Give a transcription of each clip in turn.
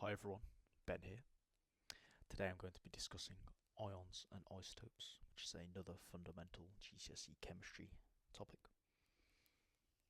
Hi everyone, Ben here. Today I'm going to be discussing ions and isotopes, which is another fundamental GCSE Chemistry topic.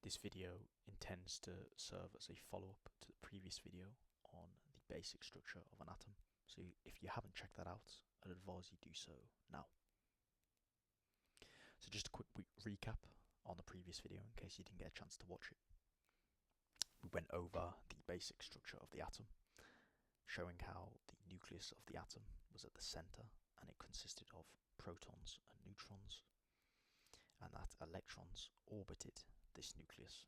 This video intends to serve as a follow-up to the previous video on the basic structure of an atom, so if you haven't checked that out, I'd advise you do so now. So just a quick recap on the previous video in case you didn't get a chance to watch it. We went over the basic structure of the atom, showing how the nucleus of the atom was at the centre and it consisted of protons and neutrons, and that electrons orbited this nucleus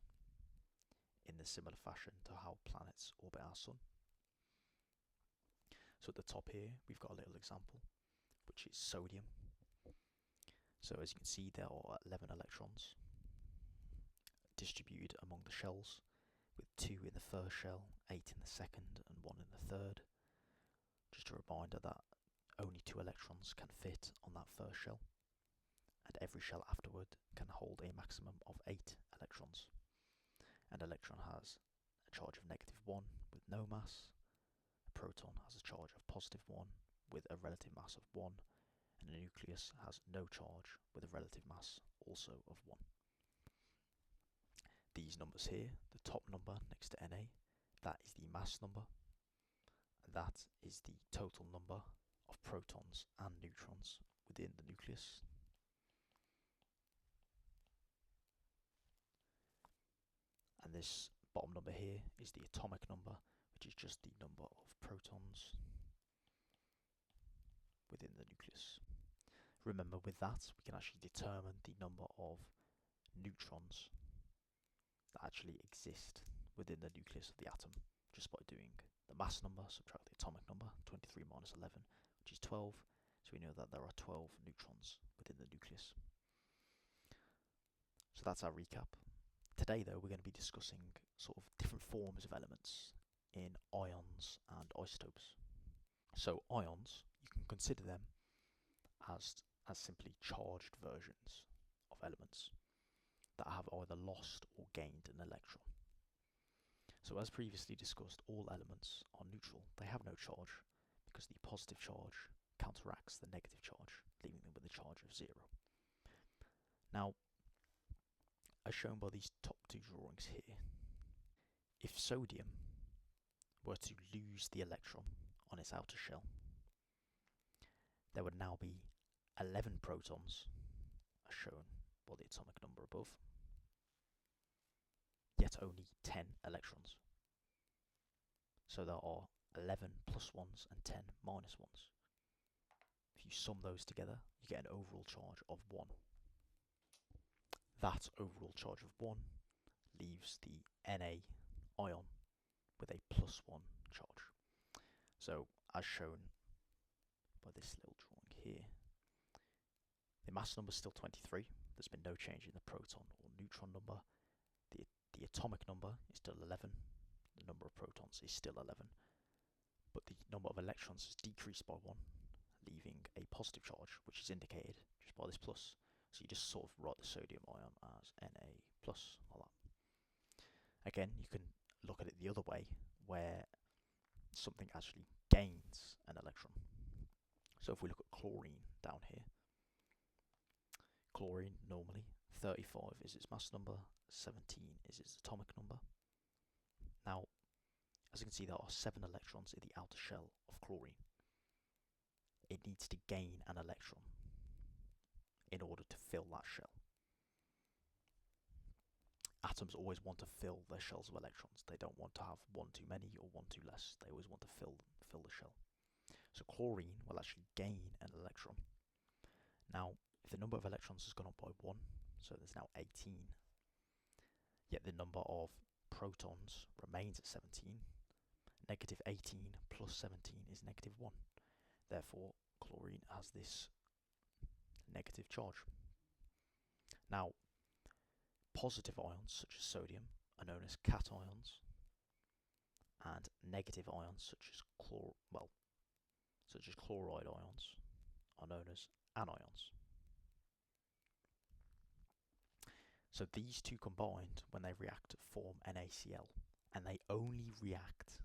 in the similar fashion to how planets orbit our sun. So at the top here we've got a little example, which is sodium. So as you can see, there are 11 electrons distributed among the shells, with 2 in the first shell, 8 in the second and 1 in the third. Just a reminder that only 2 electrons can fit on that first shell, and every shell afterward can hold a maximum of 8 electrons. An electron has a charge of -1 with no mass, a proton has a charge of +1 with a relative mass of 1, and a nucleus has no charge with a relative mass also of 1. These numbers here, the top number next to Na, that is the mass number, and that is the total number of protons and neutrons within the nucleus. And this bottom number here is the atomic number, which is just the number of protons within the nucleus. Remember, with that we can actually determine the number of neutrons that actually exist within the nucleus of the atom just by doing the mass number, subtract the atomic number, 23 minus 11, which is 12, so we know that there are 12 neutrons within the nucleus. So that's our recap. Today though, we're going to be discussing sort of different forms of elements in ions and isotopes. So ions, you can consider them as simply charged versions of elements that have either lost or gained an electron. So as previously discussed, all elements are neutral. They have no charge because the positive charge counteracts the negative charge, leaving them with a charge of 0. Now, as shown by these top 2 drawings here, if sodium were to lose the electron on its outer shell, there would now be 11 protons, as shown by the atomic number above, yet only 10 electrons. So there are 11 plus 1s and 10 minus 1s. If you sum those together, you get an overall charge of 1. That overall charge of 1 leaves the Na ion with a +1 charge. So as shown by this little drawing here, the mass number is still 23. There's been no change in the proton or neutron number. The atomic number is still 11. The number of protons is still 11. But the number of electrons has decreased by 1, leaving a positive charge, which is indicated just by this plus. So you just sort of write the sodium ion as Na+, like that. Again, you can look at it the other way, where something actually gains an electron. So if we look at chlorine down here, chlorine normally 35 is its mass number, 17 is its atomic number. Now, as you can see, there are 7 electrons in the outer shell of chlorine. It needs to gain an electron in order to fill that shell. Atoms always want to fill their shells with electrons. They don't want to have one too many or one too less. They always want to fill the shell. So chlorine will actually gain an electron. Now, if the number of electrons has gone up by 1, so there's now 18, yet the number of protons remains at 17, -18 plus 17 is -1. Therefore, chlorine has this negative charge. Now, positive ions such as sodium are known as cations, and negative ions such as chloride ions are known as anions. So these two combined, when they react, form NaCl, and they only react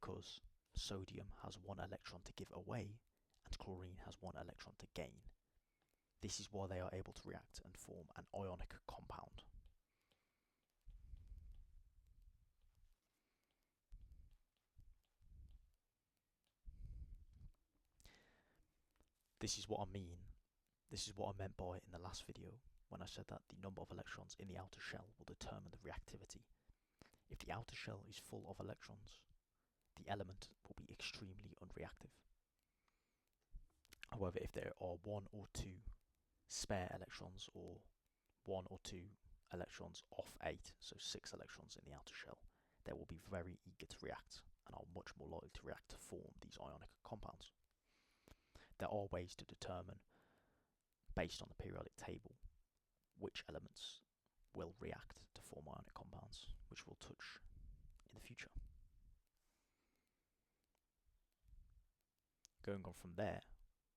because sodium has 1 electron to give away and chlorine has 1 electron to gain. This is why they are able to react and form an ionic compound. This is what I mean. This is what I meant by in the last video when I said that the number of electrons in the outer shell will determine the reactivity. If the outer shell is full of electrons, the element will be extremely unreactive. However, if there are 1 or 2 spare electrons, or 1 or 2 electrons off 8, so 6 electrons in the outer shell, they will be very eager to react and are much more likely to react to form these ionic compounds. There are ways to determine, based on the periodic table, which elements will react to form ionic compounds, which we'll touch in the future. Going on from there,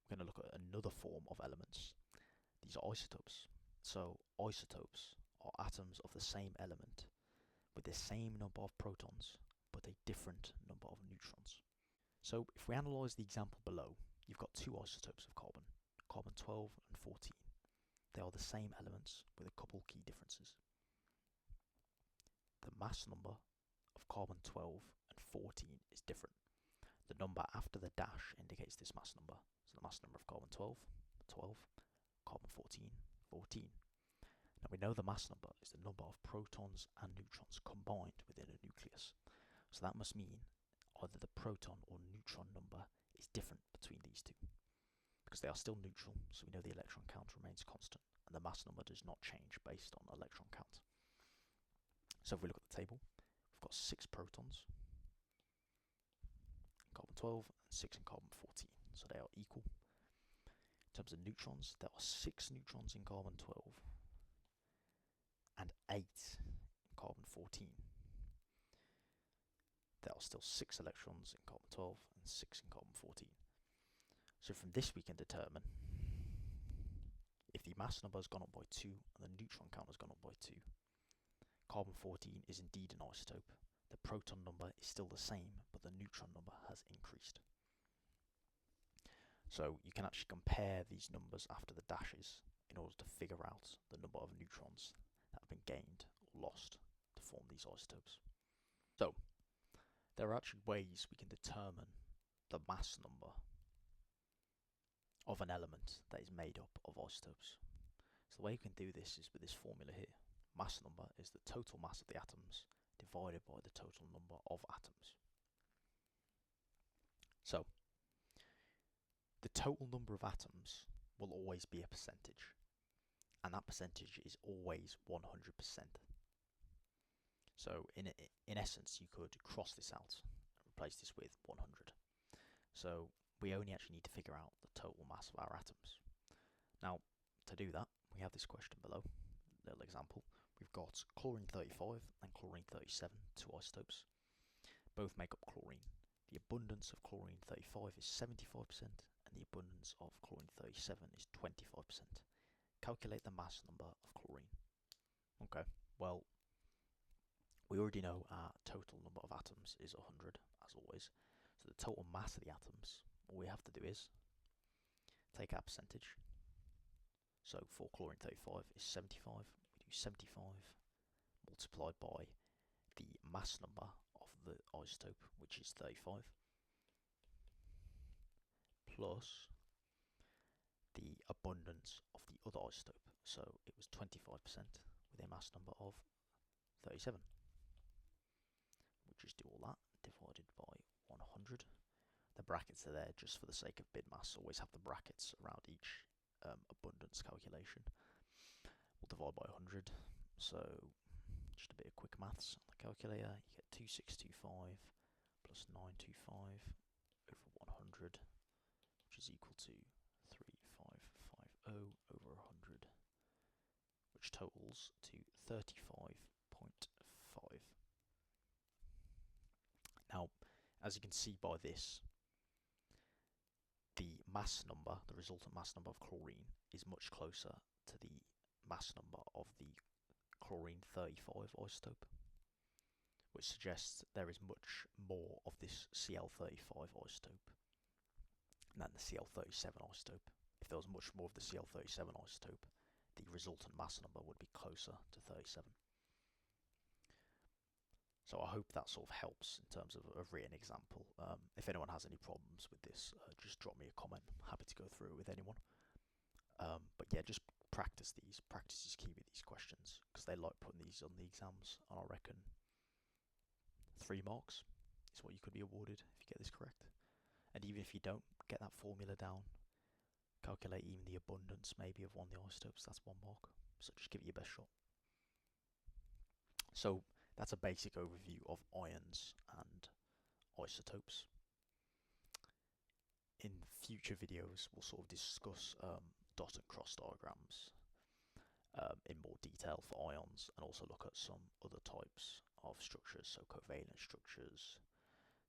we're going to look at another form of elements. These are isotopes. So isotopes are atoms of the same element with the same number of protons but a different number of neutrons. So if we analyse the example below, you've got 2 isotopes of carbon, carbon 12 and 14. They are the same elements with a couple key differences. The mass number of carbon 12 and 14 is different. The number after the dash indicates this mass number. So the mass number of carbon 12, 12, carbon 14, 14. Now we know the mass number is the number of protons and neutrons combined within a nucleus. So that must mean either the proton or neutron number is different between these two, because they are still neutral, so we know the electron count remains constant and the mass number does not change based on electron count. So if we look at the table, we've got 6 protons in carbon 12 and 6 in carbon 14, so they are equal. In terms of neutrons, there are 6 neutrons in carbon 12 and 8 in carbon 14. There are still 6 electrons in carbon 12 and 6 in carbon 14. So from this we can determine if the mass number has gone up by 2 and the neutron count has gone up by 2, carbon 14 is indeed an isotope. The proton number is still the same, but the neutron number has increased. So you can actually compare these numbers after the dashes in order to figure out the number of neutrons that have been gained or lost to form these isotopes. So there are actually ways we can determine the mass number of an element that is made up of isotopes. So the way you can do this is with this formula here. Mass number is the total mass of the atoms divided by the total number of atoms. So the total number of atoms will always be a percentage, and that percentage is always 100%. So in essence, you could cross this out and replace this with 100. So we only actually need to figure out the total mass of our atoms. Now, to do that, we have this question below, little example. We've got chlorine 35 and chlorine 37, 2 isotopes. Both make up chlorine. The abundance of chlorine 35 is 75%, and the abundance of chlorine 37 is 25%. Calculate the mass number of chlorine. Okay, well, we already know our total number of atoms is 100, as always. So the total mass of the atoms, all we have to do is take our percentage. So for chlorine 35 is 75. We do 75 multiplied by the mass number of the isotope, which is 35, plus the abundance of the other isotope. So it was 25% with a mass number of 37. We'll just do all that divided by 100. The brackets are there just for the sake of bid mass. Always have the brackets around each abundance calculation. We'll divide by 100. So just a bit of quick maths on the calculator. You get 2625 plus 925 over 100, which is equal to 3550 over 100, which totals to 35.5. Now, as you can see by this, the mass number, the resultant mass number of chlorine, is much closer to the mass number of the chlorine 35 isotope, which suggests there is much more of this Cl35 isotope than the Cl37 isotope. If there was much more of the Cl37 isotope, the resultant mass number would be closer to 37. So I hope that sort of helps in terms of a written example. If anyone has any problems with this, just drop me a comment. I'm happy to go through it with anyone. But yeah, just practice these. Practice is key with these questions because they like putting these on the exams, and I reckon 3 marks is what you could be awarded if you get this correct. And even if you don't get that formula down, calculate even the abundance maybe of one of the isotopes, that's 1 mark. So just give it your best shot. So that's a basic overview of ions and isotopes. In future videos, we'll sort of discuss dot and cross diagrams in more detail for ions, and also look at some other types of structures, so covalent structures,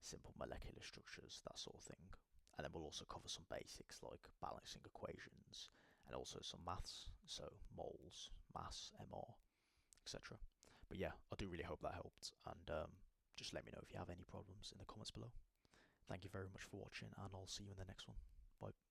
simple molecular structures, that sort of thing. And then we'll also cover some basics like balancing equations, and also some maths, so moles, mass, MR, etc. But yeah, I do really hope that helped, and just let me know if you have any problems in the comments below. Thank you very much for watching, and I'll see you in the next one. Bye.